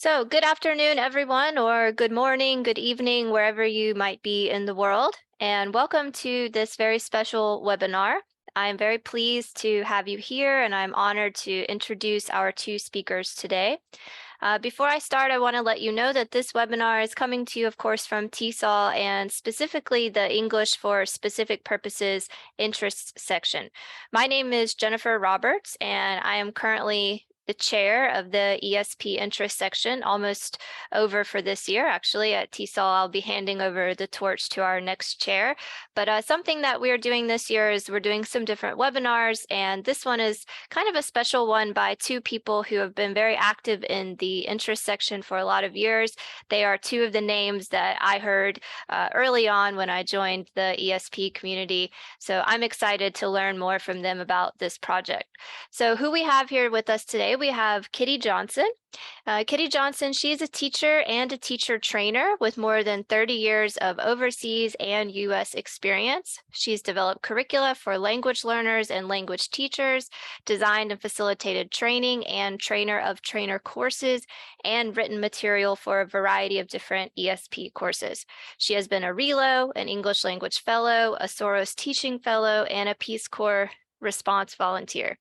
So, good afternoon, everyone, or good morning, good evening, wherever you might be in the world, and welcome to this very special webinar. I'm very pleased to have you here, and I'm honored to introduce our two speakers today. Before I start, I want to let you know that this webinar is coming to you, of course, from TESOL and specifically the English for Specific Purposes Interests section. My name is Jennifer Roberts, and I am currently the chair of the ESP interest section, almost over for this year. Actually, at TESOL, I'll be handing over the torch to our next chair. But something that we're doing this year is we're doing some different webinars, and this one is kind of a special one by two people who have been very active in the interest section for a lot of years. They are two of the names that I heard early on when I joined the ESP community. So I'm excited to learn more from them about this project. So who we have here with us today, we have Kitty Johnson. Kitty Johnson, she's a teacher and a teacher trainer with more than 30 years of overseas and U.S. experience. She's developed curricula for language learners and language teachers, designed and facilitated training and trainer of trainer courses, and written material for a variety of different ESP courses. She has been a RELO, an English language fellow, a Soros teaching fellow, and a Peace Corps response volunteer.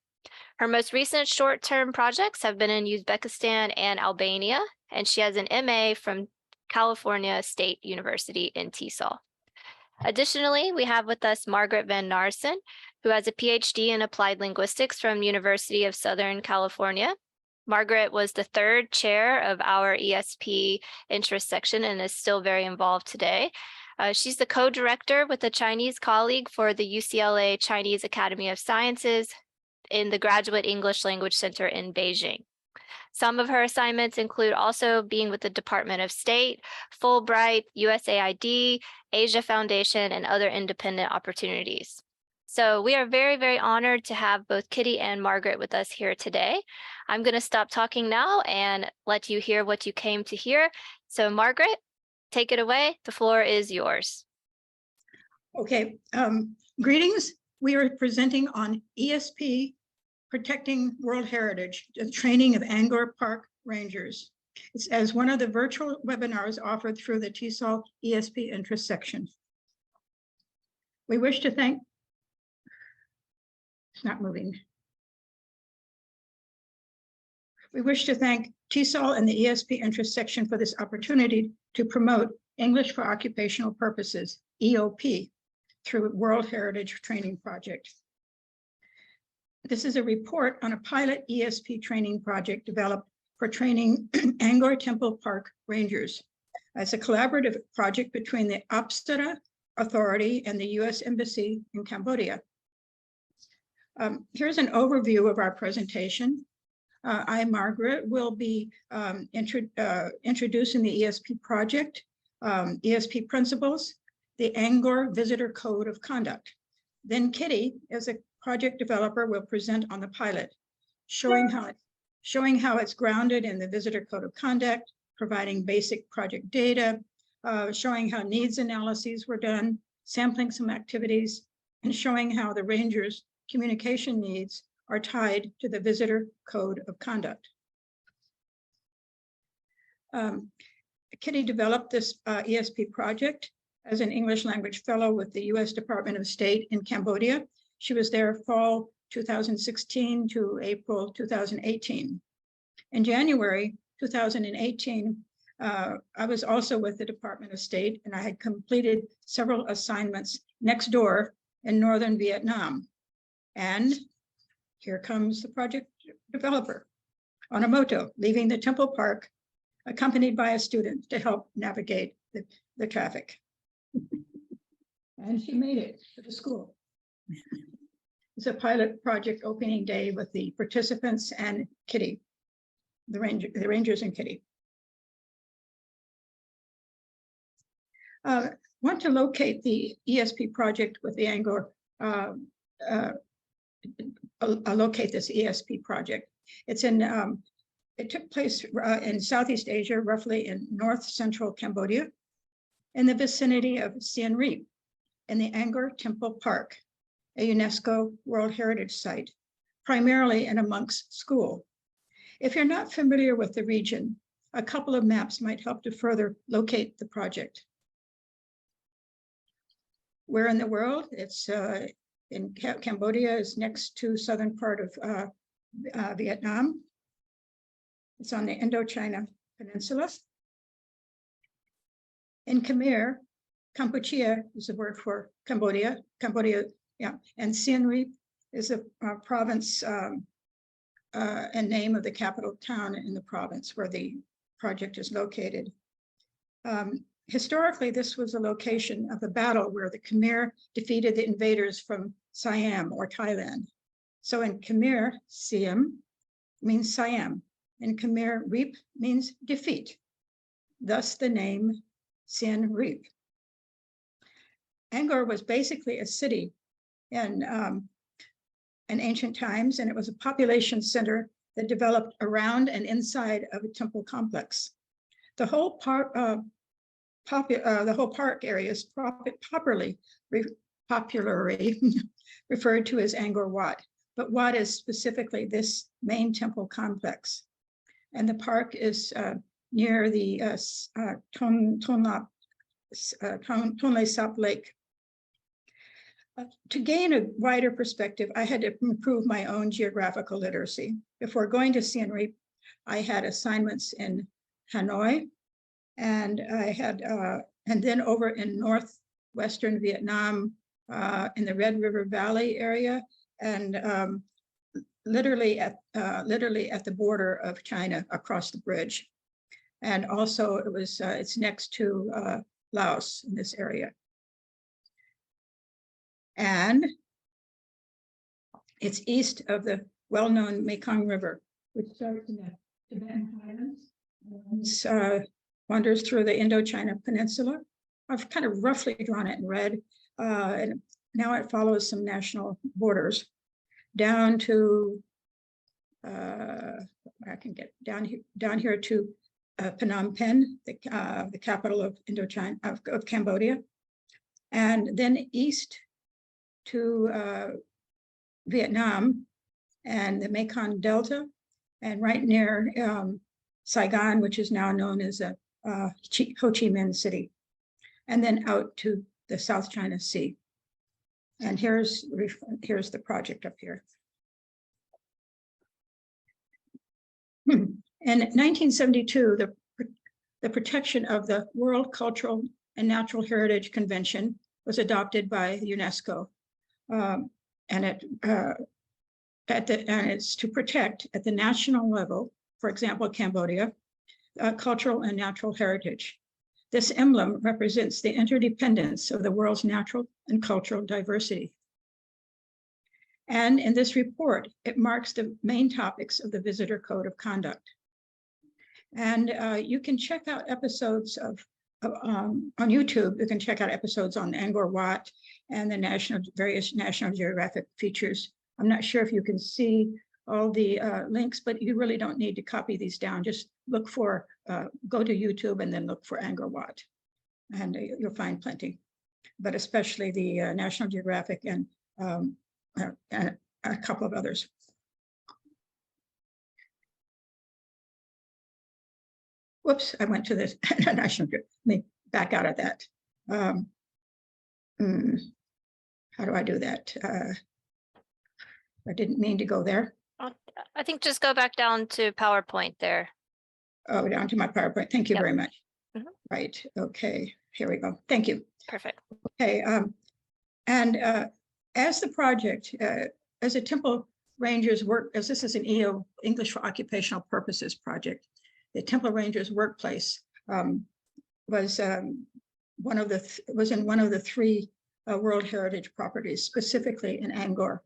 Her most recent short-term projects have been in Uzbekistan and Albania, and she has an MA from California State University in TESOL. Additionally, we have with us Margaret Van Narsen, who has a PhD in applied linguistics from University of Southern California. Margaret was the third chair of our ESP interest section and is still very involved today. She's the co-director with a Chinese colleague for the UCLA Chinese Academy of Sciences in the Graduate English Language Center in Beijing. Some of her assignments include also being with the Department of State, Fulbright, USAID, Asia Foundation, and other independent opportunities. So we are very, very honored to have both Kitty and Margaret with us here today. I'm going to stop talking now and let you hear what you came to hear. So Margaret, take it away. The floor is yours. Okay, greetings. We are presenting on ESP, Protecting World Heritage, the training of Angkor Park Rangers. It's as one of the virtual webinars offered through the TESOL ESP interest section. We wish to thank, it's not moving. We wish to thank TESOL and the ESP interest section for this opportunity to promote English for Occupational Purposes, EOP, through World Heritage Training Project. This is a report on a pilot ESP training project developed for training Angkor Temple Park Rangers. It's a collaborative project between the Apsara Authority and the U.S. Embassy in Cambodia. Here's an overview of our presentation. I, Margaret, will be introducing the ESP project, ESP principles, the Angkor Visitor Code of Conduct. Then Kitty, as a project developer, will present on the pilot, showing how it's grounded in the Visitor Code of Conduct, providing basic project data, showing how needs analyses were done, sampling some activities, and showing how the Rangers' communication needs are tied to the Visitor Code of Conduct. Kitty developed this ESP project as an English language fellow with the U.S. Department of State in Cambodia. She was there fall 2016 to April 2018. In January 2018, I was also with the Department of State, and I had completed several assignments next door in northern Vietnam. And here comes the project developer on a moto, leaving the temple park, accompanied by a student to help navigate the traffic. And she made it to the school. It's a pilot project opening day with the participants and Kitty, the Rangers and Kitty. Want to locate the ESP project with the Angkor, locate this ESP project. It's in, it took place in Southeast Asia, roughly in north central Cambodia, in the vicinity of Siem Reap, in the Angkor Temple Park, a UNESCO World Heritage Site, primarily in a monk's school. If you're not familiar with the region, A couple of maps might help to further locate the project. Where in the world? It's in Cambodia is next to southern part of Vietnam. It's on the Indochina Peninsula. In Khmer, Kampuchea is a word for Cambodia. Yeah, and Siem Reap is a province and name of the capital town in the province where the project is located. Historically, this was a location of a battle where the Khmer defeated the invaders from Siam or Thailand. So in Khmer, Siem means Siam, and Khmer Reap means defeat. Thus the name Siem Reap. Angkor was basically a city in ancient times, and it was a population center that developed around and inside of a temple complex. The whole park area is popularly referred to as Angkor Wat, but Wat is specifically this main temple complex. And the park is near the Tonle Sap Lake. To gain a wider perspective, I had to improve my own geographical literacy. Before going to Siem Reap, I had assignments in Hanoi, and I had, and then over in northwestern Vietnam, in the Red River Valley area, and literally at the border of China across the bridge. And also it was, it's next to Laos in this area. And it's east of the well-known Mekong River, which starts in the Tibetan Highlands, and wanders through the Indochina Peninsula. I've kind of roughly drawn it in red, and now it follows some national borders down to, I can get down here to Phnom Penh, the capital of Indochina, of Cambodia, and then east to Vietnam and the Mekong Delta, and right near Saigon, which is now known as Ho Chi Minh City, and then out to the South China Sea. And here's the project up here. In 1972, the protection of the World Cultural and Natural Heritage Convention was adopted by the UNESCO. And it's to protect at the national level, for example, Cambodia, cultural and natural heritage. This emblem represents the interdependence of the world's natural and cultural diversity. And in this report, it marks the main topics of the Visitor Code of Conduct. And you can check out episodes on YouTube. You can check out episodes on Angkor Wat and the various National Geographic features. I'm not sure if you can see all the links, but you really don't need to copy these down. Just look for, go to YouTube and then look for Angkor Wat, and you'll find plenty, but especially the National Geographic and a couple of others. Whoops, I went to this National Geographic. Let me back out of that. How do I do that? I didn't mean to go there. I think just go back down to PowerPoint there. Oh, down to my PowerPoint. Thank you very much. Mm-hmm. Right. Okay. Here we go. Thank you. Perfect. Okay. And as the project, as a Temple Rangers work, as this is an EO, English for Occupational Purposes project, the Temple Rangers workplace was in one of the three World Heritage properties, specifically in Angkor.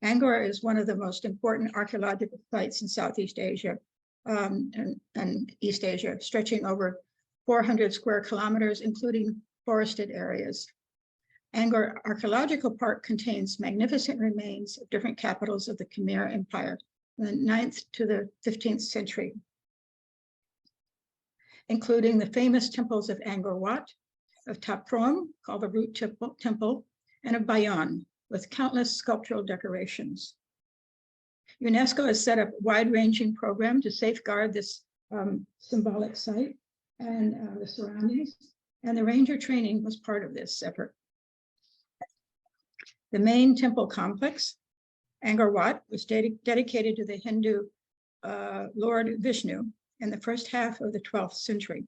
Angkor is one of the most important archaeological sites in Southeast Asia and East Asia, stretching over 400 square kilometers, including forested areas. Angkor Archaeological Park contains magnificent remains of different capitals of the Khmer Empire from the 9th to the 15th century, including the famous temples of Angkor Wat, of Ta Prohm, called the Root Temple, and of Bayon, with countless sculptural decorations. UNESCO has set up a wide-ranging program to safeguard this symbolic site and the surroundings, and the ranger training was part of this effort. The main temple complex, Angkor Wat, was dedicated to the Hindu Lord Vishnu in the first half of the 12th century.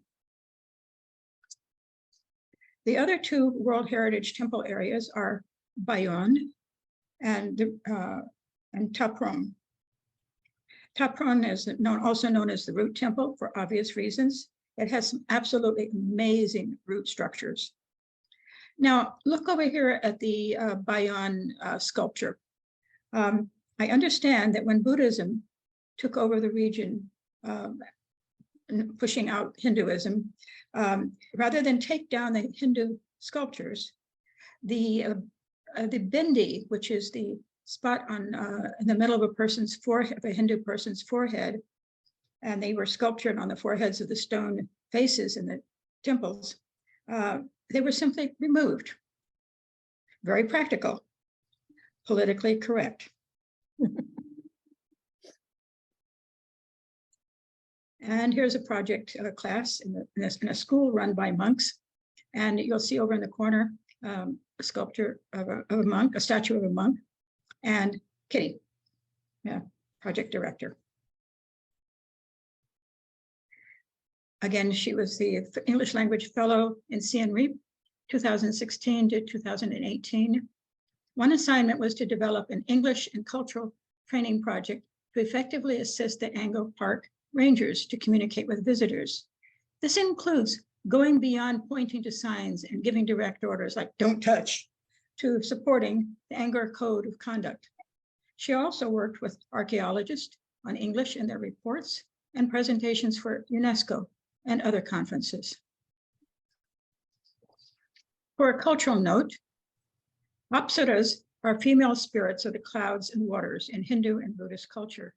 The other two World Heritage Temple areas are Bayon and Tapron. Tapron is also known as the Root Temple for obvious reasons. It has some absolutely amazing root structures. Now, look over here at the Bayon sculpture. I understand that when Buddhism took over the region, pushing out Hinduism, rather than take down the Hindu sculptures, the bindi, which is the spot on in the middle of a person's forehead, of a Hindu person's forehead, and they were sculptured on the foreheads of the stone faces in the temples, they were simply removed. Very practical, politically correct. And here's a project class in a school run by monks. And you'll see over in the corner a sculpture of a monk, a statue of a monk, and Kitty, project director. Again, she was the English language fellow in Siem Reap, 2016 to 2018. One assignment was to develop an English and cultural training project to effectively assist the Angkor Park rangers to communicate with visitors. This includes going beyond pointing to signs and giving direct orders like don't touch, to supporting the Angkor Code of Conduct. She also worked with archaeologists on English in their reports and presentations for UNESCO and other conferences. For a cultural note, Apsaras are female spirits of the clouds and waters in Hindu and Buddhist culture.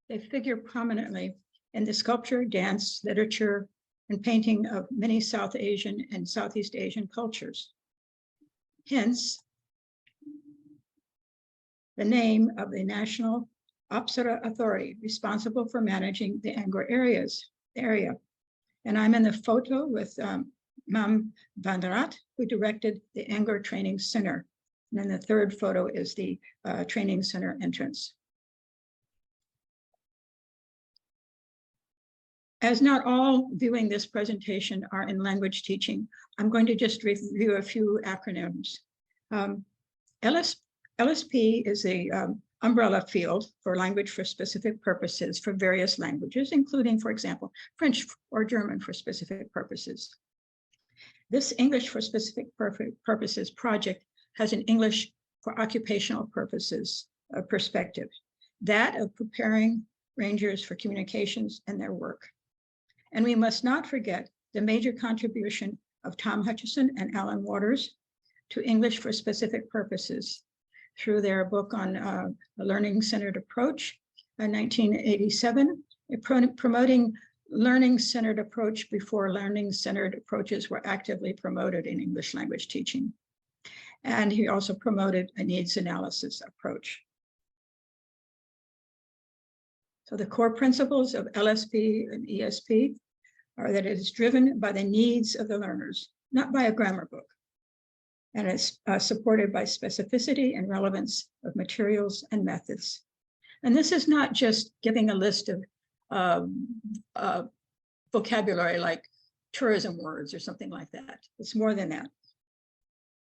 They figure prominently in the sculpture, dance, literature, and painting of many South Asian and Southeast Asian cultures. Hence, the name of the National Apsara Authority responsible for managing the Angkor area. And I'm in the photo with Mam Vandarat, who directed the Angkor Training Center. And then the third photo is the training center entrance. As not all viewing this presentation are in language teaching, I'm going to just review a few acronyms. LSP is a umbrella field for language for specific purposes for various languages, including, for example, French or German for specific purposes. This English for specific purposes project has an English for occupational purposes perspective, that of preparing rangers for communications and their work. And we must not forget the major contribution of Tom Hutchison and Alan Waters to English for specific purposes through their book on a learning-centered approach in 1987, promoting learning-centered approach before learning-centered approaches were actively promoted in English language teaching. And he also promoted a needs analysis approach. So the core principles of LSP and ESP are that it is driven by the needs of the learners, not by a grammar book. And it's supported by specificity and relevance of materials and methods. And this is not just giving a list of vocabulary like tourism words or something like that. It's more than that.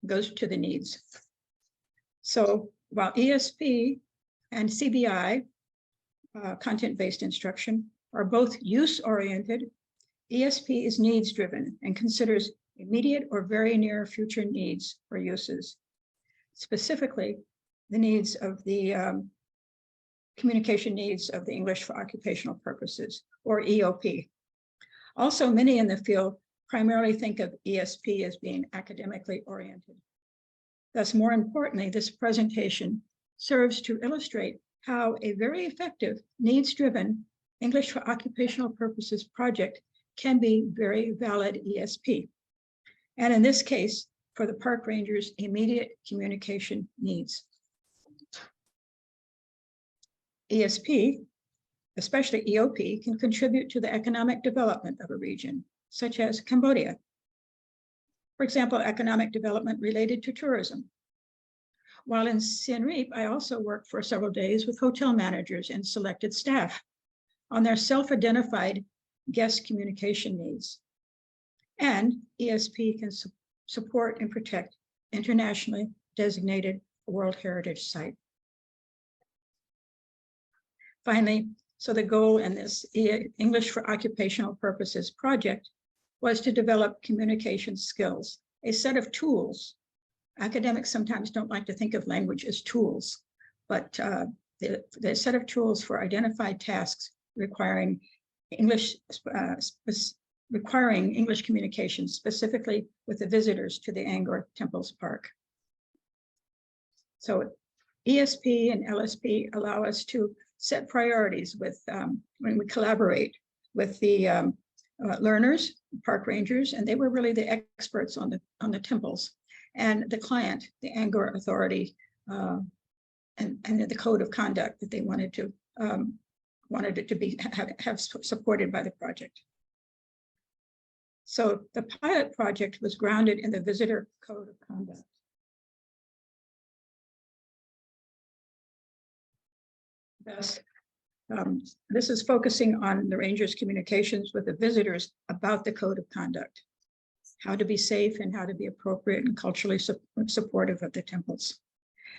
It goes to the needs. So while ESP and CBI, content-based instruction, are both use-oriented, ESP is needs-driven and considers immediate or very near future needs or uses. Specifically, the needs of the communication needs of the English for occupational purposes, or EOP. Also, many in the field primarily think of ESP as being academically oriented. Thus, more importantly, this presentation serves to illustrate how a very effective needs-driven English for occupational purposes project can be very valid ESP. And in this case, for the park rangers' immediate communication needs. ESP, especially EOP, can contribute to the economic development of a region, such as Cambodia. For example, economic development related to tourism. While in Siem Reap, I also worked for several days with hotel managers and selected staff on their self-identified guest communication needs. And ESP can support and protect internationally designated World Heritage Site. Finally, so the goal in this English for Occupational Purposes project was to develop communication skills, a set of tools. Academics sometimes don't like to think of language as tools, but the set of tools for identified tasks requiring English communication, specifically with the visitors to the Angkor Temples Park. So ESP and LSP allow us to set priorities with when we collaborate with the learners, park rangers, and they were really the experts on the temples, and the client, the Angkor authority, and the code of conduct that they wanted it to be have supported by the project. So the pilot project was grounded in the visitor code of conduct. Thus, this is focusing on the rangers' communications with the visitors about the code of conduct, how to be safe and how to be appropriate and culturally supportive of the temples.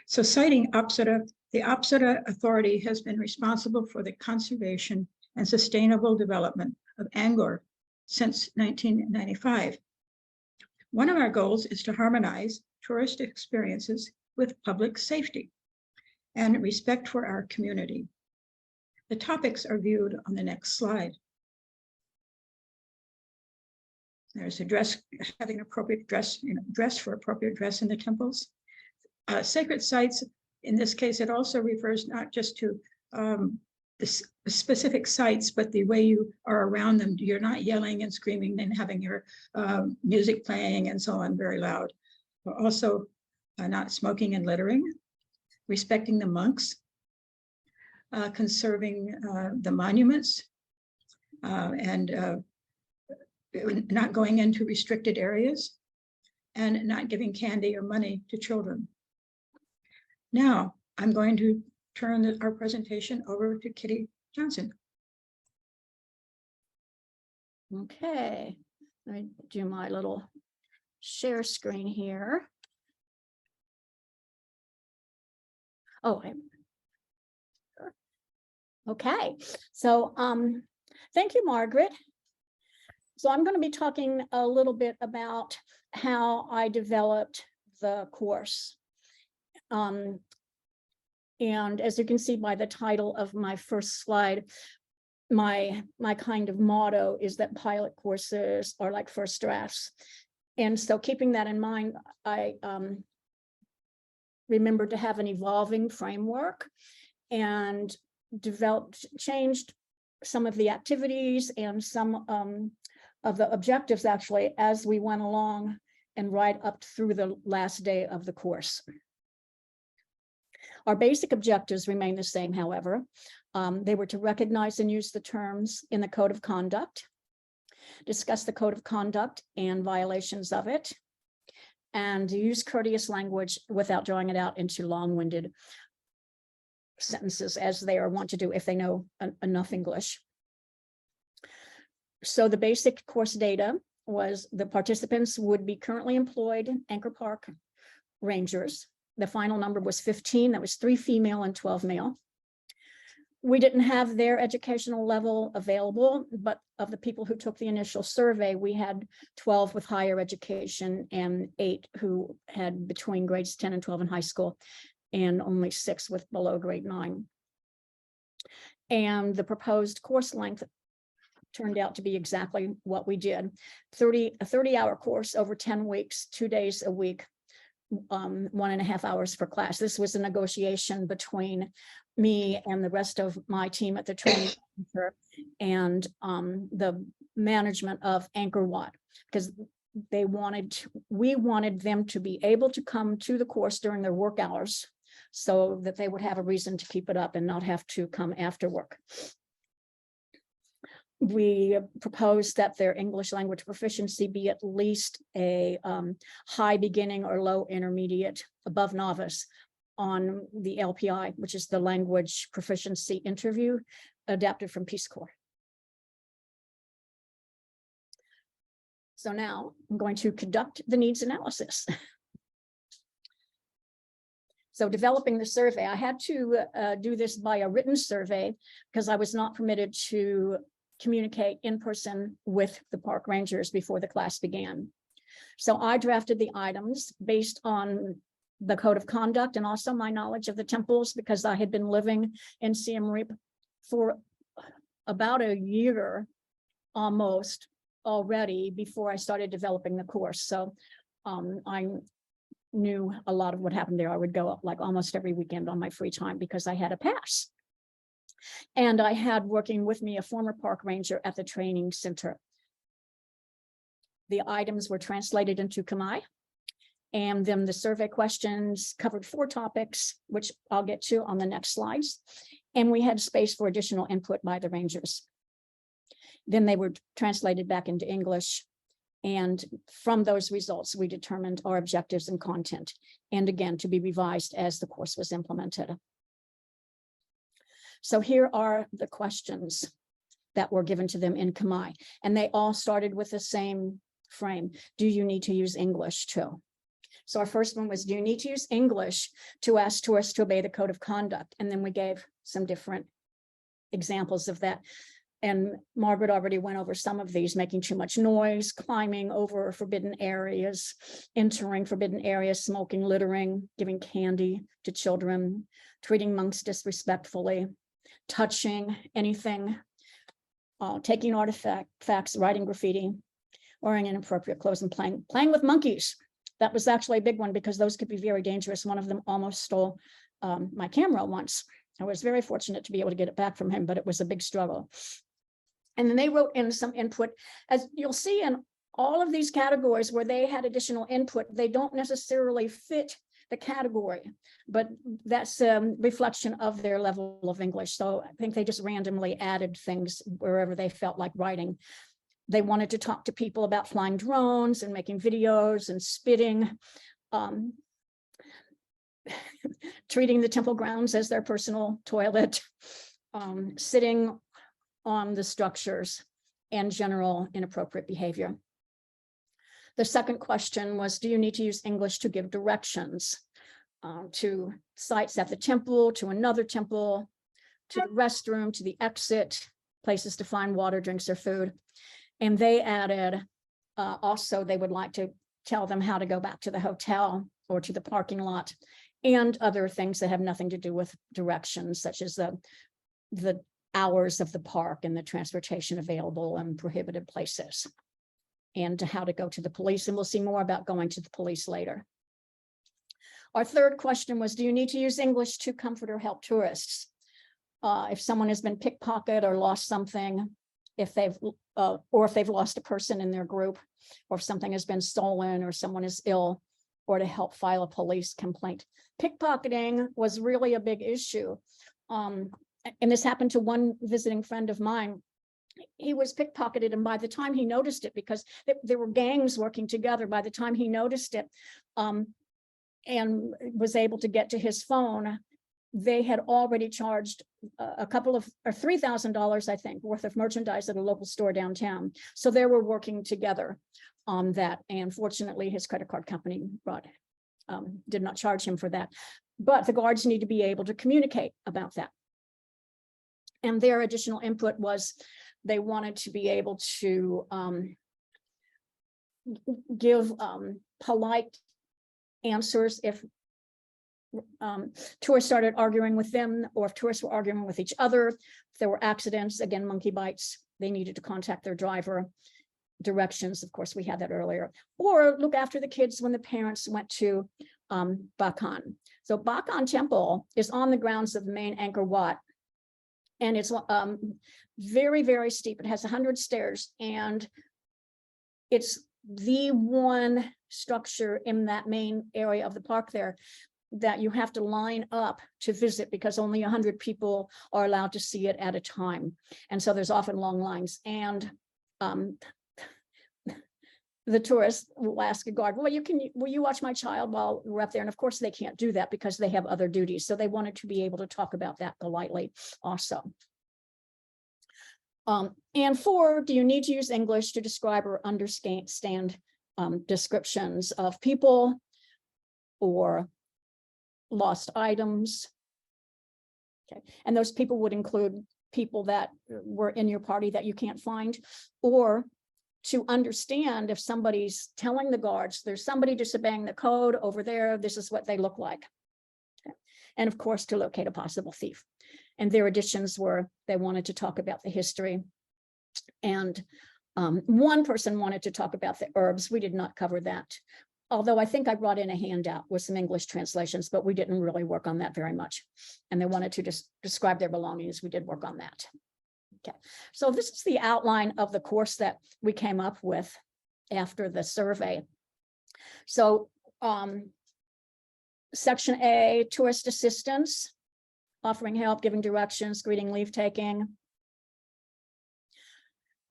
So citing Apsara, the Apsara authority has been responsible for the conservation and sustainable development of Angkor since 1995. One of our goals is to harmonize tourist experiences with public safety and respect for our community. The topics are viewed on the next slide. There's a dress, having appropriate dress, dress for appropriate dress in the temples. Sacred sites, in this case, it also refers not just to the specific sites, but the way you are around them. You're not yelling and screaming and having your music playing and so on very loud. But also not smoking and littering, respecting the monks, conserving the monuments, and not going into restricted areas, and not giving candy or money to children. Now, I'm going to turn our presentation over to Kitty Johnson. Okay, let me do my little share screen here. Oh, okay. So thank you, Margaret. So I'm going to be talking a little bit about how I developed the course. And as you can see by the title of my first slide, my kind of motto is that pilot courses are like first drafts. And so keeping that in mind, I remembered to have an evolving framework and changed some of the activities and some of the objectives actually as we went along and right up through the last day of the course. Our basic objectives remain the same, however. They were to recognize and use the terms in the code of conduct, discuss the code of conduct and violations of it, and use courteous language without drawing it out into long-winded sentences, as they are wont to do if they know enough English. So the basic course data was the participants would be currently employed Angkor Park rangers. The final number was 15. That was 3 female and 12 male. We didn't have their educational level available, but of the people who took the initial survey, we had 12 with higher education and 8 who had between grades 10 and 12 in high school, and only 6 with below grade 9. And the proposed course length turned out to be exactly what we did. A 30-hour course over 10 weeks, 2 days a week, 1.5 hours per class. This was a negotiation between me and the rest of my team at the training center and the management of Angkor Wat, because we wanted them to be able to come to the course during their work hours so that they would have a reason to keep it up and not have to come after work. We proposed that their English language proficiency be at least a high beginning or low intermediate, above novice on the LPI, which is the language proficiency interview adapted from Peace Corps. So now I'm going to conduct the needs analysis. So developing the survey, I had to do this by a written survey because I was not permitted to communicate in person with the park rangers before the class began. So I drafted the items based on the code of conduct and also my knowledge of the temples, because I had been living in Siem Reap for about a year almost already before I started developing the course. So I knew a lot of what happened there. I would go like almost every weekend on my free time because I had a pass. And I had working with me a former park ranger at the training center. The items were translated into Khmer, and then the survey questions covered 4 topics, which I'll get to on the next slides. And we had space for additional input by the rangers. Then they were translated back into English. And from those results, we determined our objectives and content, and again, to be revised as the course was implemented. So here are the questions that were given to them in Khmer, and they all started with the same frame. Do you need to use English too? So our first one was, do you need to use English to ask tourists to obey the code of conduct? And then we gave some different examples of that. And Margaret already went over some of these: making too much noise, climbing over forbidden areas, entering forbidden areas, smoking, littering, giving candy to children, treating monks disrespectfully, touching anything, taking artifacts, writing graffiti, wearing inappropriate clothes, and playing with monkeys. That was actually a big one because those could be very dangerous. One of them almost stole my camera once. I was very fortunate to be able to get it back from him, but it was a big struggle. And then they wrote in some input. As you'll see in all of these categories where they had additional input, they don't necessarily fit the category, but that's a reflection of their level of English. So I think they just randomly added things wherever they felt like writing. They wanted to talk to people about flying drones and making videos and spitting, treating the temple grounds as their personal toilet, sitting on the structures, and general inappropriate behavior. The second question was, do you need to use English to give directions to sites at the temple, to another temple, to the restroom, to the exit, places to find water, drinks, or food? And they added, also, they would like to tell them how to go back to the hotel or to the parking lot, and other things that have nothing to do with directions, such as the hours of the park and the transportation available and prohibited places, and to how to go to the police. And we'll see more about going to the police later. Our third question was, do you need to use English to comfort or help tourists? If someone has been pickpocketed or lost something, if they've lost a person in their group, or if something has been stolen or someone is ill, or to help file a police complaint. Pickpocketing was really a big issue. And this happened to one visiting friend of mine. He was pickpocketed, and by the time he noticed it, because there were gangs working together, by the time he noticed it and was able to get to his phone, they had already charged a couple of, or $3,000, I think, worth of merchandise at a local store downtown. So they were working together on that. And fortunately, his credit card company did not charge him for that. But the guards need to be able to communicate about that. And their additional input was they wanted to be able to give polite answers if tourists started arguing with them, or if tourists were arguing with each other. If there were accidents, again, monkey bites, they needed to contact their driver. Directions, of course, we had that earlier. Or look after the kids when the parents went to Bakan. So Bakan Temple is on the grounds of the main Angkor Wat. And it's very, very steep. It has 100 stairs, and it's the one structure in that main area of the park there that you have to line up to visit because only 100 people are allowed to see it at a time. And so there's often long lines. And the tourist will ask a guard, well, will you watch my child while we're up there? And of course they can't do that because they have other duties. So they wanted to be able to talk about that politely also. And 4, do you need to use English to describe or understand descriptions of people or lost items? Okay, and those people would include people that were in your party that you can't find, or to understand if somebody's telling the guards, there's somebody disobeying the code over there, this is what they look like. Okay. And of course, to locate a possible thief. And their additions were, they wanted to talk about the history. And one person wanted to talk about the herbs. We did not cover that. Although I think I brought in a handout with some English translations, but we didn't really work on that very much. And they wanted to just describe their belongings. We did work on that. Okay, so this is the outline of the course that we came up with after the survey. So section A, tourist assistance, offering help, giving directions, greeting, leave taking.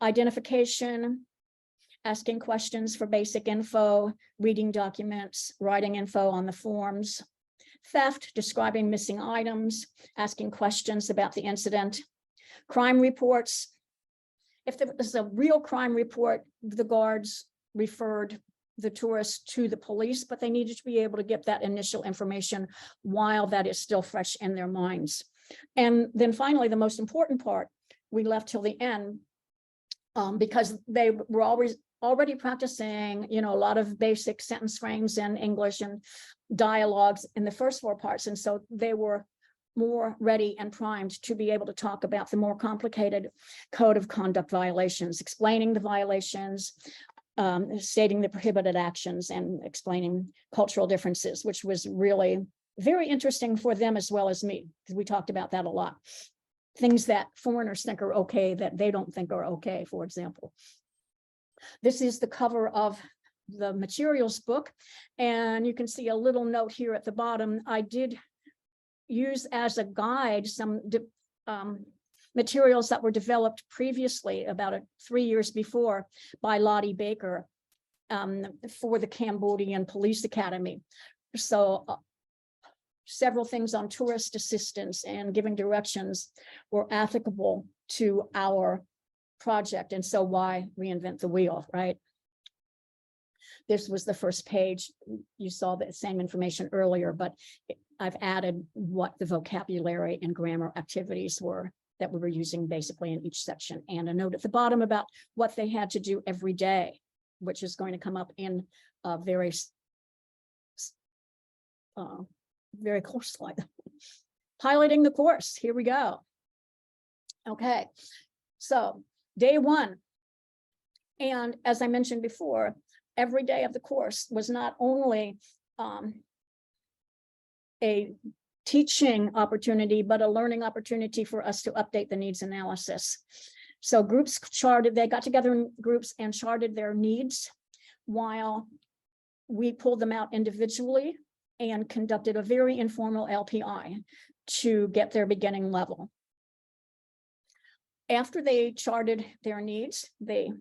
Identification, asking questions for basic info, reading documents, writing info on the forms. Theft, describing missing items, asking questions about the incident. Crime reports. If there was a real crime report, the guards referred the tourists to the police, but they needed to be able to get that initial information while that is still fresh in their minds. And then finally, the most important part, we left till the end because they were already practicing, a lot of basic sentence frames in English and dialogues in the first 4 parts. And so they were more ready and primed to be able to talk about the more complicated code of conduct violations, explaining the violations, stating the prohibited actions, and explaining cultural differences, which was really very interesting for them as well as me, because we talked about that a lot. Things that foreigners think are okay that they don't think are okay, for example. This is the cover of the materials book, and you can see a little note here at the bottom. I did use as a guide some materials that were developed previously, about 3 years before, by Lottie Baker for the Cambodian Police Academy. So several things on tourist assistance and giving directions were applicable to our project. And so why reinvent the wheel, right? This was the first page. You saw the same information earlier, but I've added what the vocabulary and grammar activities were that we were using basically in each section, and a note at the bottom about what they had to do every day, which is going to come up in a very close slide. Piloting the course, here we go. Okay, so day 1. And as I mentioned before, every day of the course was not only a teaching opportunity, but a learning opportunity for us to update the needs analysis. So groups charted, they got together in groups and charted their needs while we pulled them out individually and conducted a very informal LPI to get their beginning level. After they charted their needs, they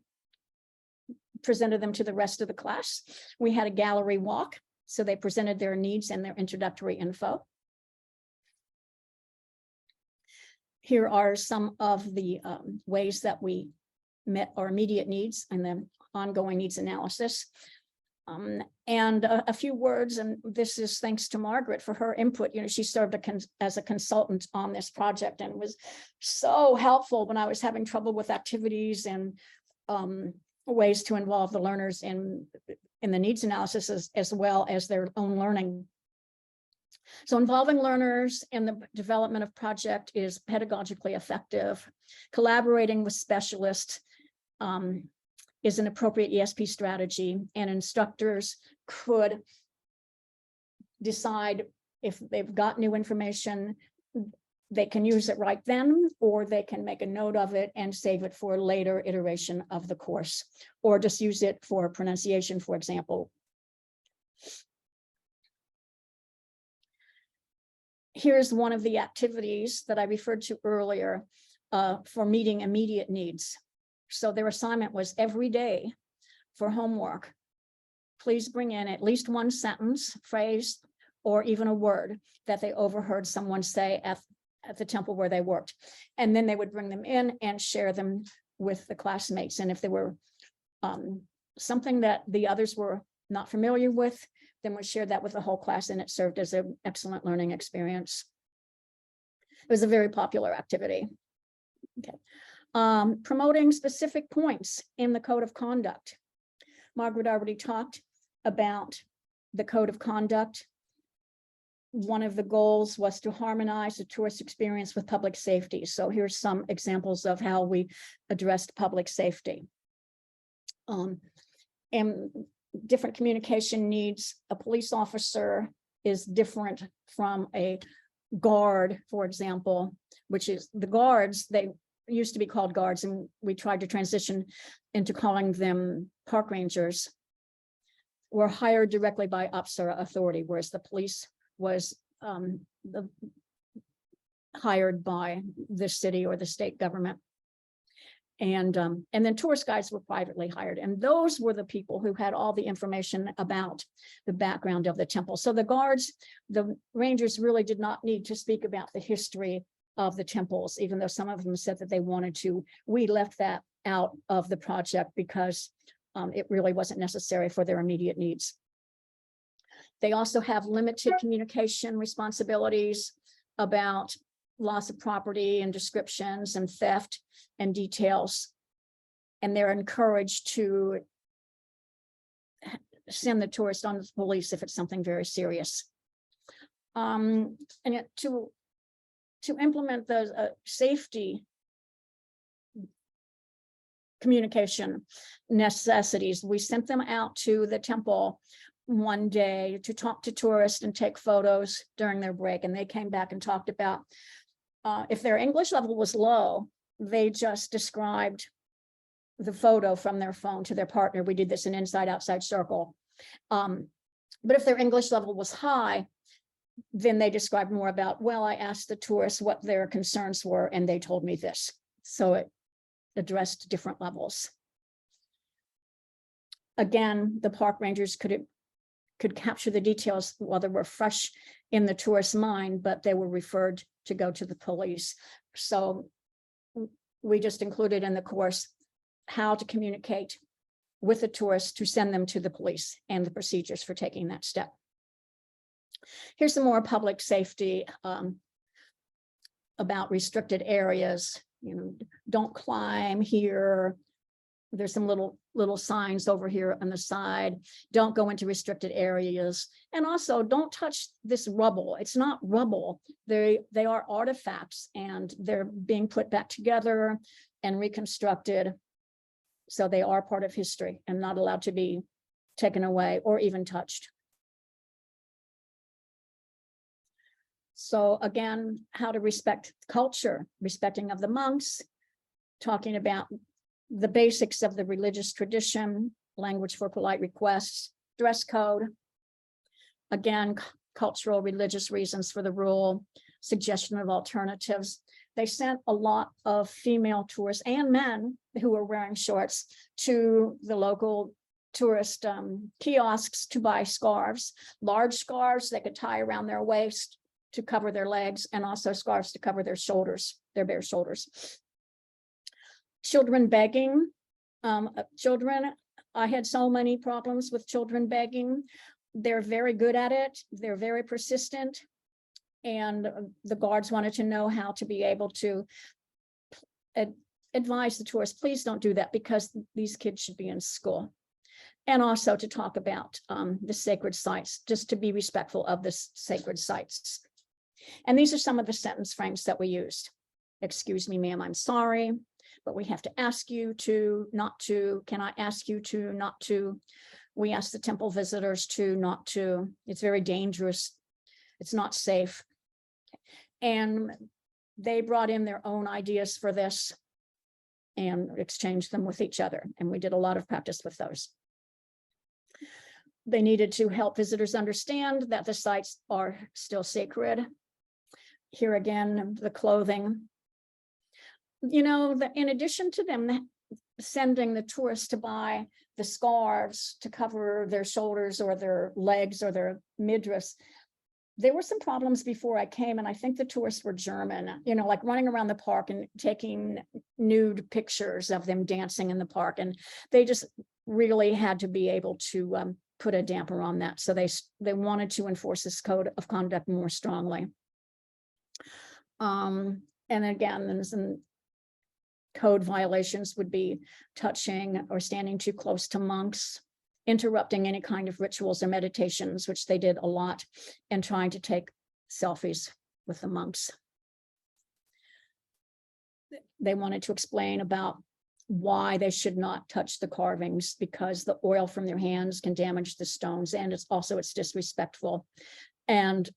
presented them to the rest of the class. We had a gallery walk, so they presented their needs and their introductory info. Here are some of the ways that we met our immediate needs and then ongoing needs analysis. And a few words, and this is thanks to Margaret for her input. She served as a consultant on this project and was so helpful when I was having trouble with activities and ways to involve the learners in the needs analysis as well as their own learning. So involving learners in the development of project is pedagogically effective. Collaborating with specialists is an appropriate ESP strategy, and instructors could decide if they've got new information, they can use it right then, or they can make a note of it and save it for a later iteration of the course, or just use it for pronunciation, for example. Here's one of the activities that I referred to earlier for meeting immediate needs. So their assignment was every day for homework, please bring in at least one sentence, phrase, or even a word that they overheard someone say at the temple where they worked. And then they would bring them in and share them with the classmates. And if there were something that the others were not familiar with, then we shared that with the whole class, and it served as an excellent learning experience. It was a very popular activity. Okay. Promoting specific points in the code of conduct. Margaret already talked about the code of conduct. One of the goals was to harmonize the tourist experience with public safety. So here's some examples of how we addressed public safety. And different communication needs. A police officer is different from a guard, for example, which is the guards, they used to be called guards, and we tried to transition into calling them park rangers, were hired directly by Apsara authority, whereas the police was hired by the city or the state government. And then tourist guides were privately hired. And those were the people who had all the information about the background of the temple. So the guards, the rangers really did not need to speak about the history of the temples, even though some of them said that they wanted to. We left that out of the project because it really wasn't necessary for their immediate needs. They also have limited communication responsibilities about loss of property and descriptions and theft and details. And they're encouraged to send the tourist on to the police if it's something very serious. And yet to implement those safety communication necessities, we sent them out to the temple one day to talk to tourists and take photos during their break. And they came back and talked about if their English level was low, they just described the photo from their phone to their partner. We did this in inside outside circle. But if their English level was high, then they described more about, well, I asked the tourists what their concerns were, and they told me this. So it addressed different levels. Again, the park rangers could capture the details while they were fresh in the tourist's mind, but they were referred to go to the police. So we just included in the course how to communicate with the tourists to send them to the police and the procedures for taking that step. Here's some more public safety about restricted areas. You know, don't climb here. There's some little signs over here on the side. Don't go into restricted areas. And also don't touch this rubble. It's not rubble. They are artifacts, and they're being put back together and reconstructed. So they are part of history and not allowed to be taken away or even touched. So again, how to respect culture, respecting of the monks, talking about the basics of the religious tradition, language for polite requests, dress code. Again, cultural, religious reasons for the rule, suggestion of alternatives. They sent a lot of female tourists and men who were wearing shorts to the local tourist kiosks to buy scarves, large scarves they could tie around their waist to cover their legs, and also scarves to cover their shoulders, their bare shoulders. Children begging. Children, I had so many problems with children begging. They're very good at it. They're very persistent. And the guards wanted to know how to be able to advise the tourists, please don't do that because these kids should be in school. And also to talk about the sacred sites, just to be respectful of the sacred sites. And these are some of the sentence frames that we used. Excuse me, ma'am, I'm sorry, but we have to ask you to, not to. Can I ask you to, not to? We ask the temple visitors to, not to. It's very dangerous. It's not safe. And they brought in their own ideas for this and exchanged them with each other. And we did a lot of practice with those. They needed to help visitors understand that the sites are still sacred. Here again, the clothing. You know, in addition to them sending the tourists to buy the scarves to cover their shoulders or their legs or their midriffs, there were some problems before I came, and I think the tourists were German, you know, like running around the park and taking nude pictures of them dancing in the park. And they just really had to be able to put a damper on that. So they wanted to enforce this code of conduct more strongly. And again, there's some code violations would be touching or standing too close to monks, interrupting any kind of rituals or meditations, which they did a lot, and trying to take selfies with the monks. They wanted to explain about why they should not touch the carvings, because the oil from their hands can damage the stones, and it's disrespectful. And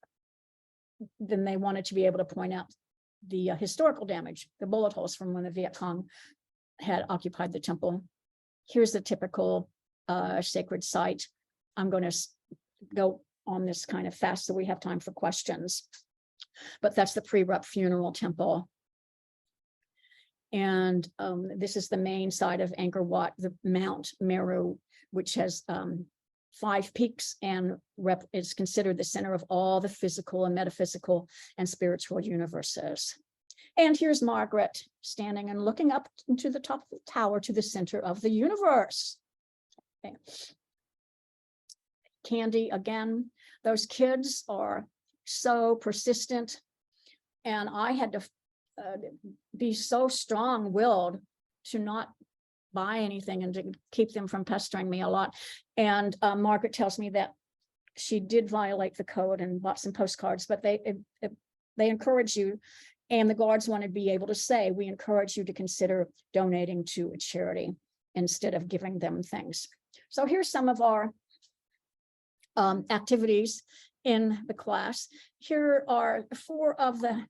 then they wanted to be able to point out the historical damage, the bullet holes from when the Viet Cong had occupied the temple. Here's the typical sacred site. I'm going to go on this kind of fast so we have time for questions. But that's the pre-Rup funeral temple. And this is the main side of Angkor Wat, the Mount Meru, which has 5 peaks and is considered the center of all the physical and metaphysical and spiritual universes. And here's Margaret standing and looking up into the top of the tower to the center of the universe. Okay. Candy, again, those kids are so persistent. And I had to be so strong-willed to not buy anything and to keep them from pestering me a lot. And Margaret tells me that she did violate the code and bought some postcards, but they encourage you, and the guards want to be able to say, we encourage you to consider donating to a charity instead of giving them things. So here's some of our activities in the class. Here are 4 of the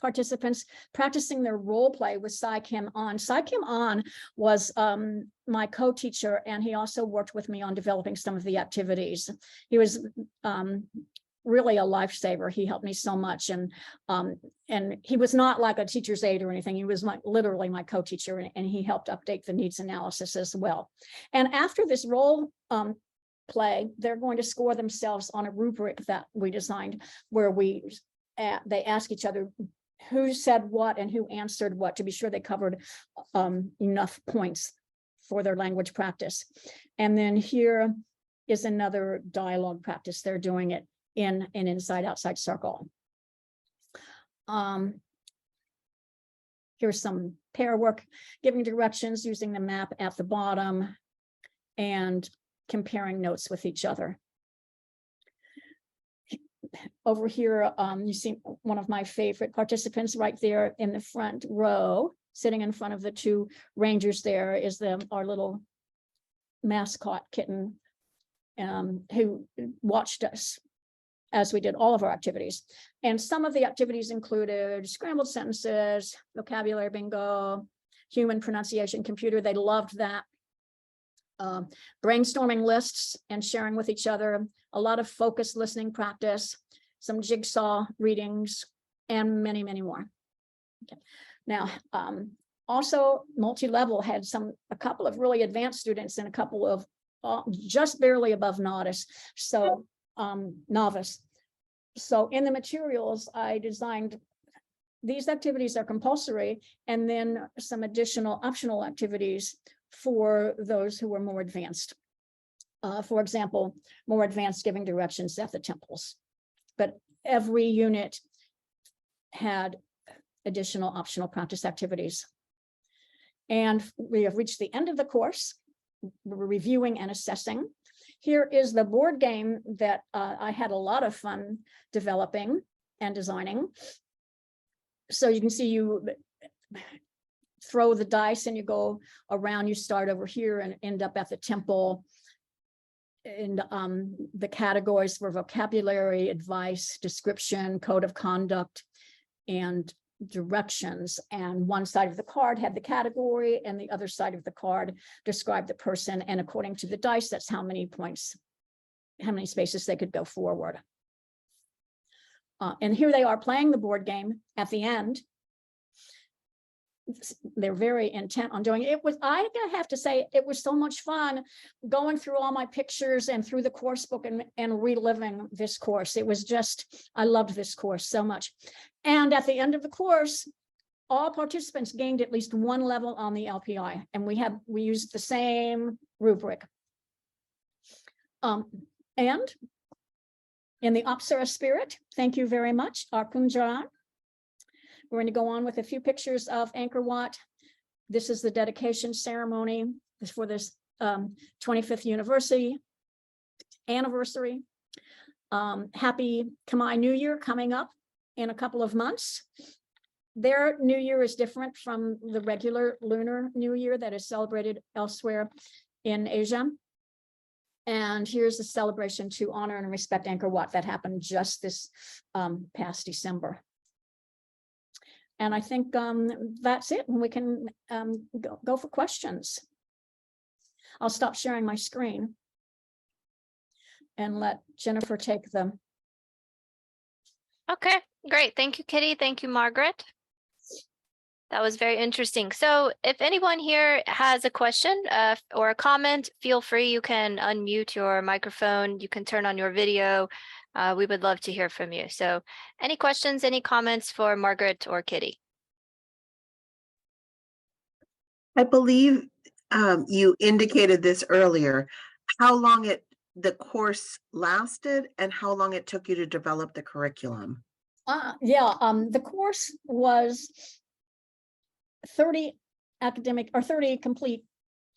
participants practicing their role play with Sai Kim An. Sai Kim An was my co-teacher, and he also worked with me on developing some of the activities. He was really a lifesaver. He helped me so much, and he was not like a teacher's aide or anything. He was literally my co-teacher, and he helped update the needs analysis as well. And after this role play, they're going to score themselves on a rubric that we designed, where they ask each other who said what and who answered what, to be sure they covered enough points for their language practice. And then here is another dialogue practice. They're doing it in an inside-outside circle. Here's some pair work, giving directions using the map at the bottom and comparing notes with each other. Over here, you see one of my favorite participants right there in the front row, sitting in front of the 2 rangers. There is our little mascot kitten who watched us as we did all of our activities. And some of the activities included scrambled sentences, vocabulary bingo, human pronunciation computer. They loved that. Brainstorming lists and sharing with each other, a lot of focused listening practice, some jigsaw readings, and many, many more. Okay. Now, also multi-level had a couple of really advanced students and a couple of just barely above novice. So novice. So in the materials, I designed, these activities are compulsory, and then some additional optional activities for those who are more advanced. For example, more advanced giving directions at the temples. But every unit had additional optional practice activities. And we have reached the end of the course. We're reviewing and assessing. Here is the board game that I had a lot of fun developing and designing. So you can see you throw the dice and you go around, you start over here and end up at the temple. And the categories were vocabulary, advice, description, code of conduct, and directions. And one side of the card had the category, and the other side of the card described the person. And according to the dice, that's how many points, how many spaces they could go forward. And here they are playing the board game at the end. They're very intent on doing it. It was, I have to say, it was so much fun going through all my pictures and through the course book and reliving this course. It was just, I loved this course so much. And at the end of the course, all participants gained at least one level on the LPI, and we used the same rubric. And in the Apsara spirit, thank you very much, Arkunjaran. We're going to go on with a few pictures of Angkor Wat. This is the dedication ceremony for this 25th anniversary. Happy Khmer New Year coming up in a couple of months. Their New Year is different from the regular Lunar New Year that is celebrated elsewhere in Asia. And here's a celebration to honor and respect Angkor Wat that happened just this past December. And I think that's it. And we can go for questions. I'll stop sharing my screen and let Jennifer take them. Okay, great. Thank you, Kitty. Thank you, Margaret. That was very interesting. So if anyone here has a question or a comment, feel free. You can unmute your microphone. You can turn on your video. We would love to hear from you. So any questions, any comments for Margaret or Kitty? I believe you indicated this earlier, how long the course lasted and how long it took you to develop the curriculum. The course was 30 academic or 30 complete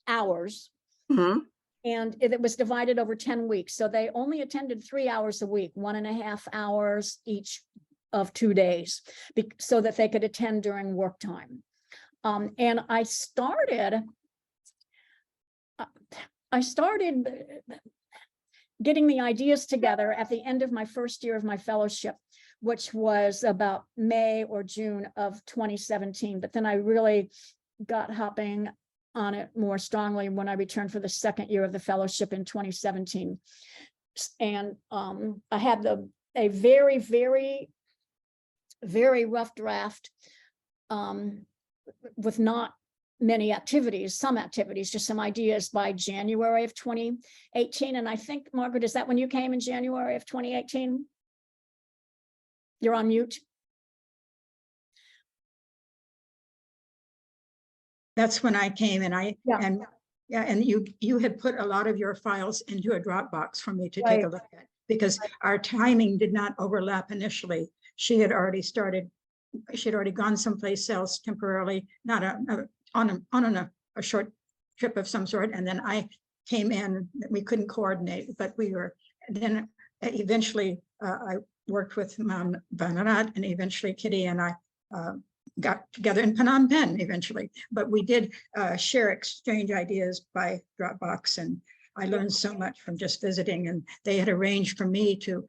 hours. Mm-hmm. And it was divided over 10 weeks. So they only attended 3 hours a week, 1.5 hours each of 2 days, so that they could attend during work time. And I started getting the ideas together at the end of my first year of my fellowship, which was about May or June of 2017. But then I really got hopping on it more strongly when I returned for the second year of the fellowship in 2017. And I had a very, very, very rough draft with not many activities, some activities, just some ideas by January of 2018. And I think, Margaret, is that when you came in January of 2018? You're on mute. That's when I came, and and you had put a lot of your files into a Dropbox for me to take a look at, because our timing did not overlap initially. She had already gone someplace else temporarily, not on a short trip of some sort, and then I came in. We couldn't coordinate, but we were. Then eventually, I worked with Mom Banarat, and eventually Kitty and I got together in Phnom Penh eventually. But we did exchange ideas by Dropbox, and I learned so much from just visiting. And they had arranged for me to,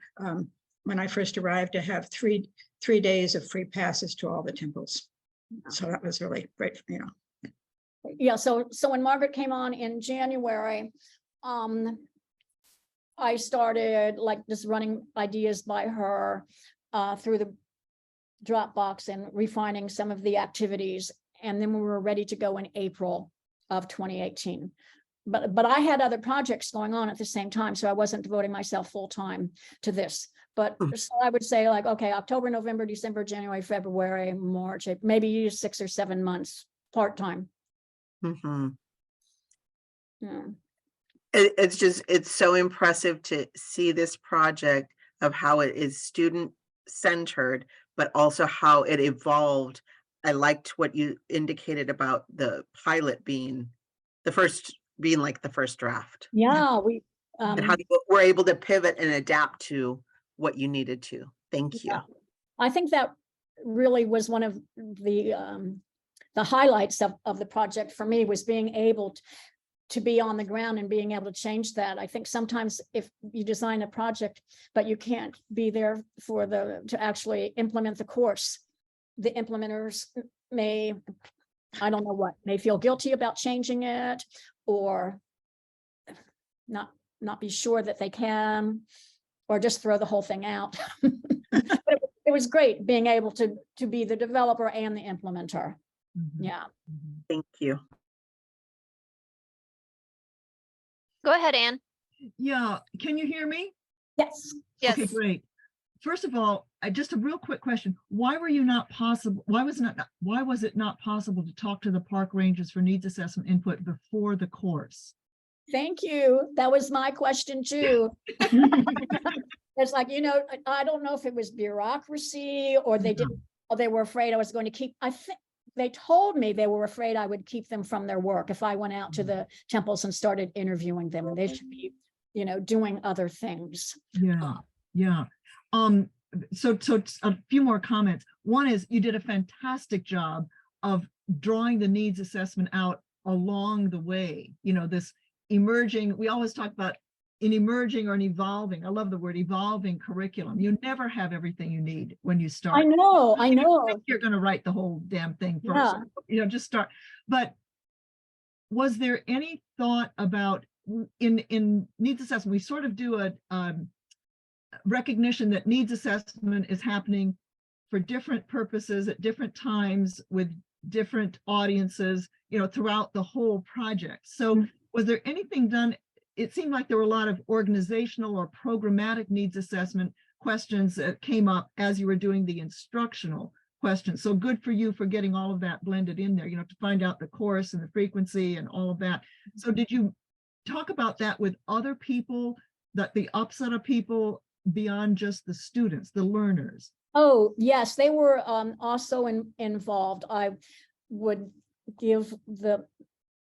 when I first arrived, to have three days of free passes to all the temples. So that was really great, you know. Yeah, so when Margaret came on in January, I started like just running ideas by her through the Dropbox and refining some of the activities. And then we were ready to go in April of 2018. But I had other projects going on at the same time, so I wasn't devoting myself full time to this. But so I would say, like, okay, October, November, December, January, February, March, maybe 6 or 7 months part time. Mm-hmm. Yeah. It's so impressive to see this project of how it is student centered, but also how it evolved. I liked what you indicated about the pilot being like the first draft. Yeah, we and how you were able to pivot and adapt to what you needed to. Thank you. Yeah. I think that really was one of the highlights of the project for me, was being able to be on the ground and being able to change that. I think sometimes if you design a project, but you can't be there to actually implement the course, the implementers may feel guilty about changing it, or not be sure that they can, or just throw the whole thing out. But was great being able to be the developer and the implementer. Yeah. Thank you. Go ahead, Anne. Yeah, can you hear me? Yes. Yes. Okay, great. First of all, just a real quick question. Why was it not possible to talk to the park rangers for needs assessment input before the course? Thank you. That was my question too. It's like, I don't know if it was bureaucracy or they didn't, or they were afraid I was going to keep, I think they told me they were afraid I would keep them from their work if I went out to the temples and started interviewing them, and they should be, doing other things. Yeah, yeah. So a few more comments. One is you did a fantastic job of drawing the needs assessment out along the way. This emerging, we always talk about an emerging or an evolving. I love the word evolving curriculum. You never have everything you need when you start. I know. You're going to write the whole damn thing first. Yeah. Just start. But was there any thought about in needs assessment, we sort of do a recognition that needs assessment is happening for different purposes at different times with different audiences, throughout the whole project. So was there anything done? It seemed like there were a lot of organizational or programmatic needs assessment questions that came up as you were doing the instructional questions. So good for you for getting all of that blended in there, to find out the course and the frequency and all of that. So did you talk about that with other people, that the upset of people beyond just the students, the learners? Oh, yes, they were also involved. I would give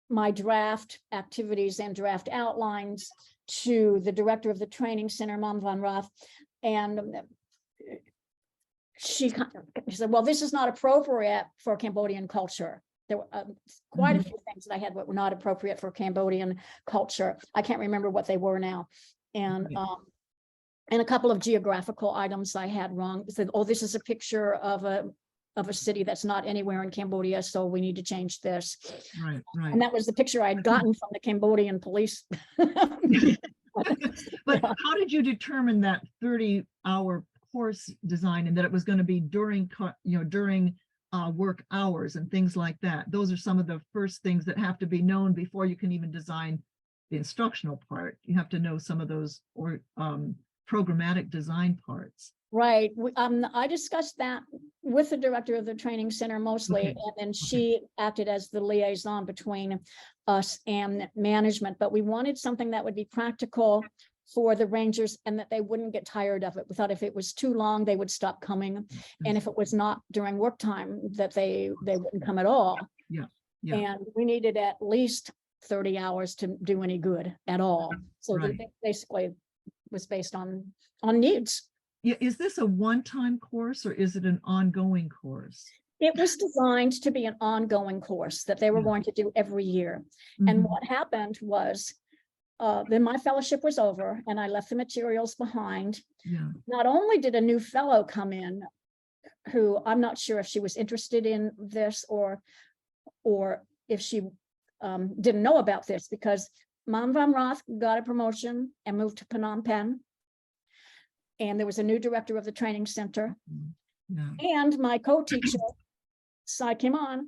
my draft activities and draft outlines to the director of the training center, Mom Van Rath, and she said, well, this is not appropriate for Cambodian culture. There were quite a few things that I had that were not appropriate for Cambodian culture. I can't remember what they were now. And a couple of geographical items I had wrong. It said, oh, this is a picture of a city that's not anywhere in Cambodia, so we need to change this. Right. And that was the picture I had gotten from the Cambodian police. But how did you determine that 30-hour course design and that it was going to be during work hours and things like that? Those are some of the first things that have to be known before you can even design the instructional part. You have to know some of those programmatic design parts. Right. I discussed that with the director of the training center mostly, and then she acted as the liaison between us and management. But we wanted something that would be practical for the rangers and that they wouldn't get tired of it. We thought if it was too long, they would stop coming. And if it was not during work time, that they wouldn't come at all. Yeah. And we needed at least 30 hours to do any good at all. So basically was based on needs. Yeah, is this a one-time course or is it an ongoing course? It was designed to be an ongoing course that they were going to do every year. And what happened was, then my fellowship was over and I left the materials behind. Not only did a new fellow come in, who I'm not sure if she was interested in this or if she didn't know about this, because Mom Van Rath got a promotion and moved to Phnom Penh. And there was a new director of the training center. And my co-teacher, Sai Kim On,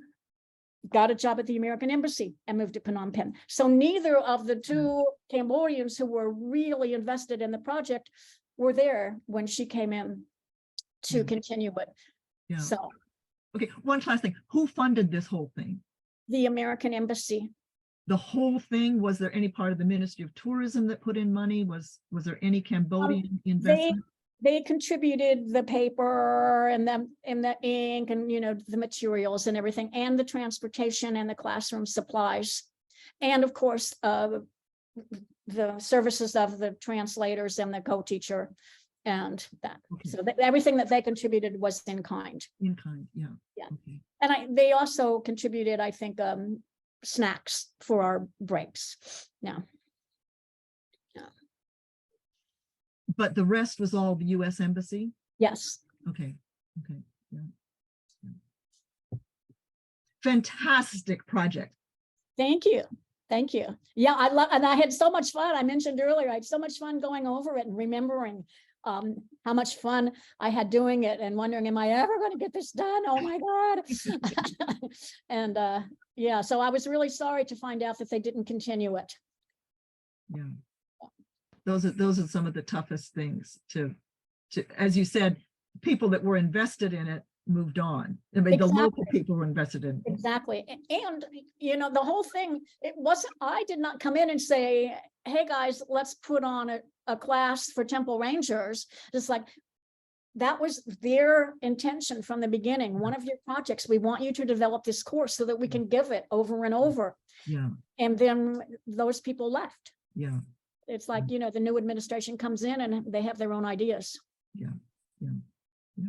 got a job at the American Embassy and moved to Phnom Penh. So neither of the two Cambodians who were really invested in the project were there when she came in to continue it. So, okay, one last thing. Who funded this whole thing? The American Embassy. The whole thing? Was there any part of the Ministry of Tourism that put in money? Was there any Cambodian investment? They contributed the paper and the ink and the materials and everything, and the transportation and the classroom supplies, and of course the services of the translators and the co-teacher and that. So everything that they contributed was in kind. In kind, yeah. Okay. And they also contributed, I think, snacks for our breaks. But the rest was all the U.S. Embassy? Yes. Okay. Yeah. Fantastic project. Thank you. Yeah, I love, and I had so much fun. I mentioned earlier, I had so much fun going over it and remembering how much fun I had doing it and wondering, am I ever going to get this done? Oh my God. And yeah, so I was really sorry to find out that they didn't continue it. Yeah. Those are some of the toughest things to, as you said, people that were invested in it moved on. I mean, Exactly. the local people were invested in it. Exactly. And, you know, the whole thing, it wasn't, I did not come in and say, hey guys, let's put on a class for Temple Rangers. Just like, that was their intention from the beginning. One of your projects, we want you to develop this course so that we can give it over and over. Yeah. And then those people left. Yeah. It's like, you know, the new administration comes in and they have their own ideas. Yeah. Yeah. Yeah.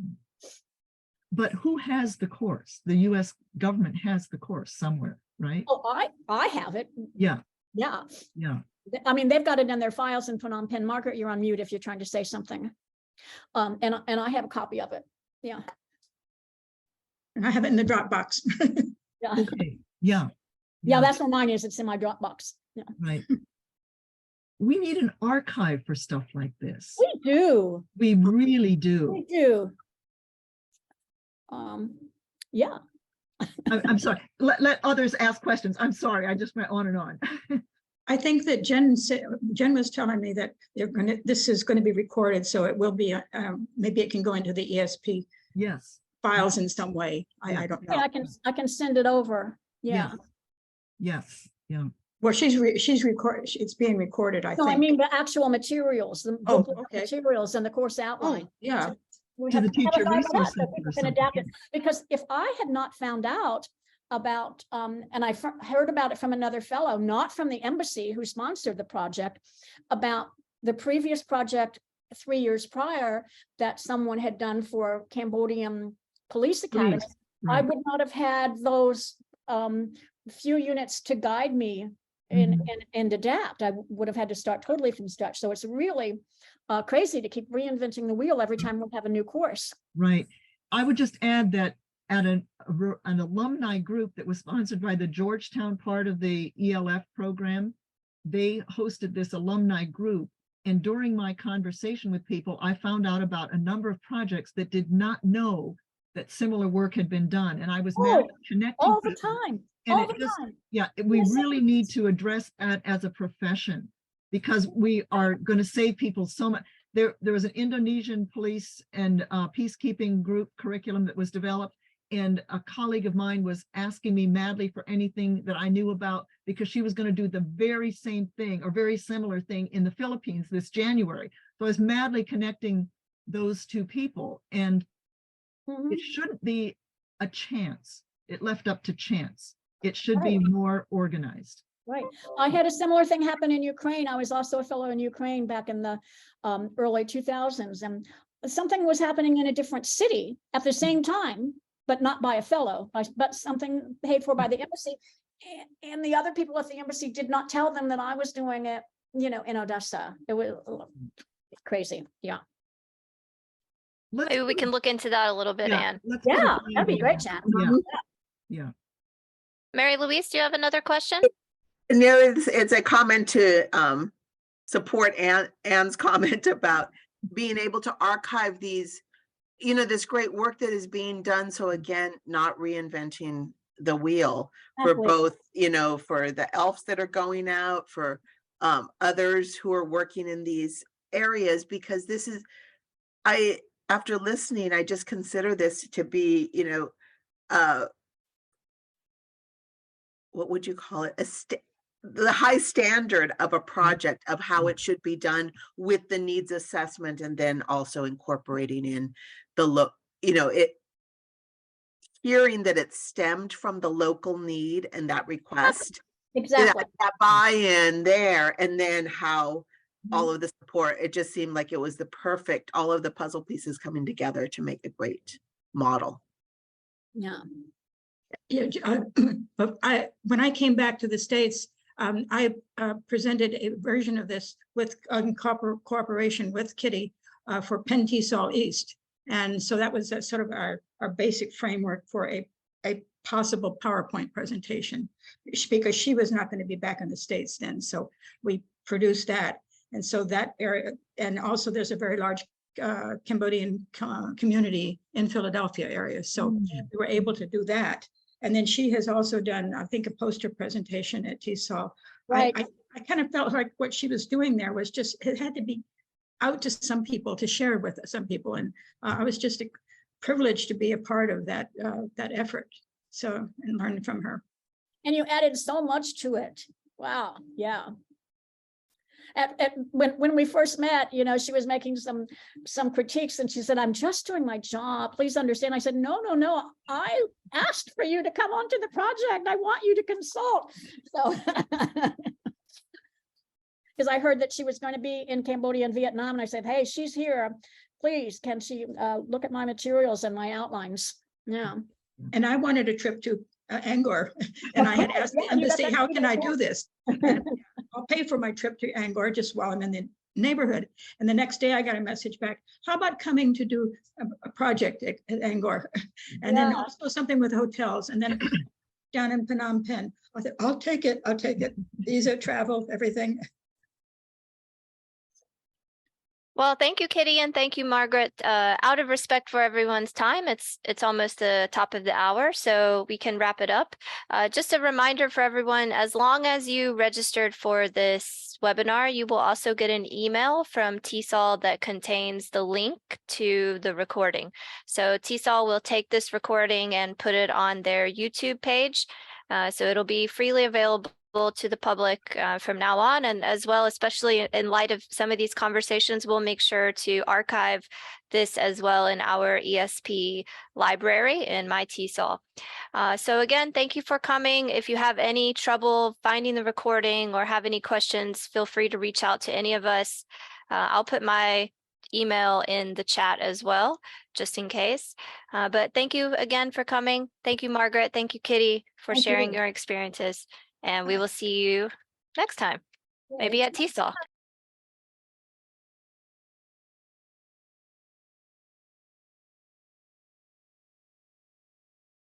But who has the course? The US government has the course somewhere, right? Oh, I have it. Yeah. Yeah. Yeah. I mean, they've got it in their files and put on pen. Margaret, you're on mute if you're trying to say something. And I have a copy of it. Yeah. And I have it in the Dropbox. Yeah. Okay. Yeah. Yeah, that's where mine is. It's in my Dropbox. Yeah. Right. We need an archive for stuff like this. We do. We really do. We do. Yeah. I'm sorry. Let others ask questions. I'm sorry. I just went on and on. I think that Jen was telling me that this is going to be recorded, so it will be, maybe it can go into the ESP Yes. files in some way. I don't know. Yeah, I can send it over. Yeah. Yes. Yeah. Well, she's recorded. It's being recorded, I No, think. I mean the actual materials, the Oh, booklet okay. materials and the course outline. Oh, yeah. We To have the to have a teacher guide for that, resource that center people or can adapt it. something. Because if I had not found out about, and I heard about it from another fellow, not from the embassy who sponsored the project, about the previous project 3 years prior that someone had done for Cambodian police academy, I Right. would not have had those few units to guide me and adapt. I would have had to start totally from scratch. So it's really crazy to keep reinventing the wheel every time we have a new course. Right. I would just add that at an alumni group that was sponsored by the Georgetown part of the ELF program, they hosted this alumni group. And during my conversation with people, I found out about a number of projects that did not know that similar work had been done. And I was connecting all the people. time. And all it the just, time. yeah, we Yes. really need to address that as a profession, because we are going to save people so much. There was an Indonesian police and peacekeeping group curriculum that was developed, and a colleague of mine was asking me madly for anything that I knew about, because she was going to do the very same thing or very similar thing in the Philippines this January. So I was madly connecting those two people, and it shouldn't be a chance. It left up to chance. It should be more organized. Right. I had a similar thing happen in Ukraine. I was also a fellow in Ukraine back in the early 2000s, and something was happening in a different city at the same time, but not by a fellow, but something paid for by the embassy. And the other people at the embassy did not tell them that I was doing it, you know, in Odessa. It was crazy. Yeah. Maybe we can look into that a little bit, Anne. Yeah, that'd be great, Jan. Yeah. Mary Louise, do you have another question? No, it's a comment to support Anne's comment about being able to archive these, you know, this great work that is being done. So again, not reinventing the wheel for both, you know, for the elves that are going out, for others who are working in these areas, because this is, after listening, I just consider this to be, you know, what would you call it? The high standard of a project of how it should be done with the needs assessment, and then also incorporating in the you know, hearing that it stemmed from the local need and that request, Exactly. that buy-in there, and then how all of the support, it just seemed like it was the perfect, all of the puzzle pieces coming together to make a great model. Yeah. Yeah, but when I came back to the States, I presented a version of this with cooperation with Kitty for Penn TESOL East. And so that was sort of our basic framework for a possible PowerPoint presentation, because she was not going to be back in the States then. So we produced that. And so that area, and also there's a very large Cambodian community in Philadelphia area. So we were able to do that. And then she has also done, I think, a poster presentation at TESOL. Right. I kind of felt like what she was doing there was just, it had to be out to some people, to share with some people. And I was just privileged to be a part of that effort. So, and learn from her. And you added so much to it. Wow. Yeah. When we first met, you know, she was making some critiques, and she said, "I'm just doing my job. Please understand." I said, "No. I asked for you to come onto the project. I want you to consult." So, because I heard that she was going to be in Cambodia and Vietnam, and I said, "Hey, she's here. Please, can she look at my materials and my outlines?" Yeah. And I wanted a trip to Angkor, and I had asked the embassy, "How can I do this?" And I'll pay for my trip to Angkor just while I'm in the neighborhood. And the next day I got a message back, "How about coming to do a project at Angkor?" And then also something with hotels. And then down in Phnom Penh, I thought, I'll take it. Visa, travel, everything. Well, thank you, Kitty, and thank you, Margaret. Out of respect for everyone's time, it's almost the top of the hour, so we can wrap it up. Just a reminder for everyone, as long as you registered for this webinar, you will also get an email from TESOL that contains the link to the recording. So TESOL will take this recording and put it on their YouTube page. So it'll be freely available to the public from now on, and as well, especially in light of some of these conversations, we'll make sure to archive this as well in our ESP library in My TESOL. So again, thank you for coming. If you have any trouble finding the recording or have any questions, feel free to reach out to any of us. I'll put my email in the chat as well, just in case. But thank you again for coming. Thank you, Margaret. Thank you, Kitty, for sharing your experiences. And we will see you next time, maybe at TESOL.